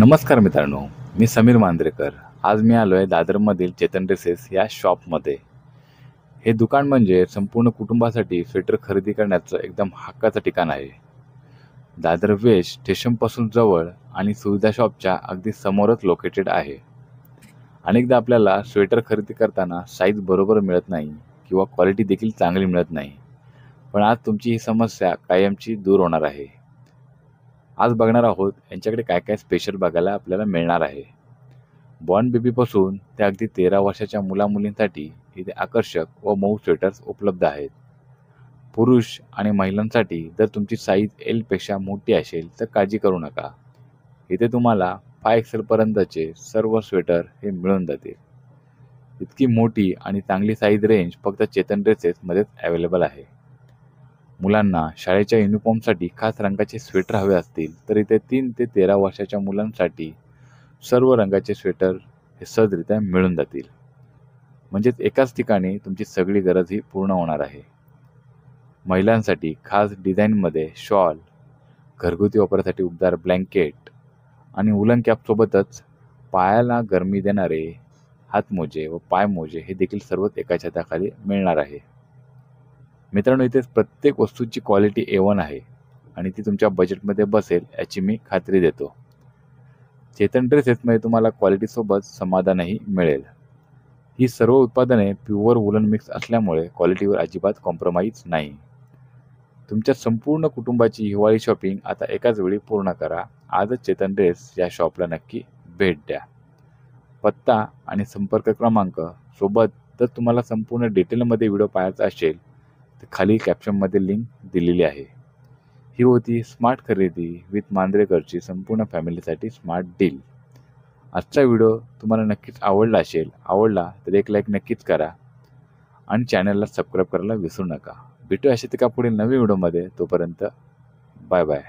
नमस्कार मित्रांनो, मी समीर मांजरेकर. आज मी आलो आहे दादरमधील चेतन ड्रेसेस या शॉपमध्ये. हे दुकान म्हणजे संपूर्ण कुटुंबासाठी स्वेटर खरेदी करण्याचं एकदम हक्काचं ठिकाण आहे. दादर वेस्ट स्टेशनपासून जवळ आणि सुविधा शॉपच्या अगदी समोरच लोकेटेड आहे. अनेकदा आपल्याला स्वेटर खरेदी करताना साईज बरोबर मिळत नाही किंवा क्वालिटी देखील चांगली मिळत नाही. पण आज तुमची ही समस्या कायमची दूर होणार आहे. आज बघणार आहोत यांच्याकडे काय काय स्पेशल बघायला आपल्याला मिळणार आहे. बॉर्न बेबीपासून ते अगदी 13 वर्षाच्या मुलामुलींसाठी इथे आकर्षक व मऊ स्वेटर्स उपलब्ध आहेत. पुरुष आणि महिलांसाठी जर तुमची साईज एलपेक्षा मोठी असेल तर काळजी करू नका. इथे तुम्हाला 5XL पर्यंतचे सर्व स्वेटर हे मिळून जातील. इतकी मोठी आणि चांगली साईज रेंज फक्त चेतन ड्रेसेसमध्येच अवेलेबल आहे. मुलांना शाळेच्या युनिफॉर्मसाठी खास रंगाचे स्वेटर हवे असतील तर इथे 3 ते 13 वर्षाच्या मुलांसाठी सर्व रंगाचे स्वेटर हे सहजरित्या मिळून जातील. म्हणजेच एकाच ठिकाणी तुमची सगळी गरज ही पूर्ण होणार आहे. महिलांसाठी खास डिझाईनमध्ये शॉल, घरगुती वापरासाठी उबदार ब्लँकेट आणि उलन कॅपसोबतच पायाला गरमी देणारे हातमोजे व पायमोजे हे देखील सर्वच एका छताखाली मिळणार आहे. मित्रांनो, इथे प्रत्येक वस्तूची क्वालिटी A1 आहे आणि ती तुमच्या बजेटमध्ये बसेल याची मी खात्री देतो. चेतन ड्रेसेसमध्ये तुम्हाला क्वालिटीसोबत समाधानही मिळेल. ही सर्व उत्पादने प्युअर वूलन मिक्स असल्यामुळे क्वालिटीवर अजिबात कॉम्प्रोमाइज नाही. तुमच्या संपूर्ण कुटुंबाची हिवाळी शॉपिंग आता एकाच वेळी पूर्ण करा. आजच चेतन ड्रेस या शॉपला नक्की भेट द्या. पत्ता आणि संपर्क क्रमांक सोबत जर तुम्हाला संपूर्ण डिटेलमध्ये व्हिडिओ पाहायचा असेल तर खाली कॅप्शनमध्ये लिंक दिलेली आहे. ही होती स्मार्ट खरेदी विथ मांजरेकरची संपूर्ण फॅमिलीसाठी स्मार्ट डील. आजचा व्हिडिओ तुम्हाला नक्कीच आवडला तर एक लाईक नक्कीच करा आणि चॅनलला सबस्क्राईब करायला विसरू नका. भेटूया अशाच एका पुढील नवीन व्हिडिओमध्ये. तोपर्यंत बाय बाय.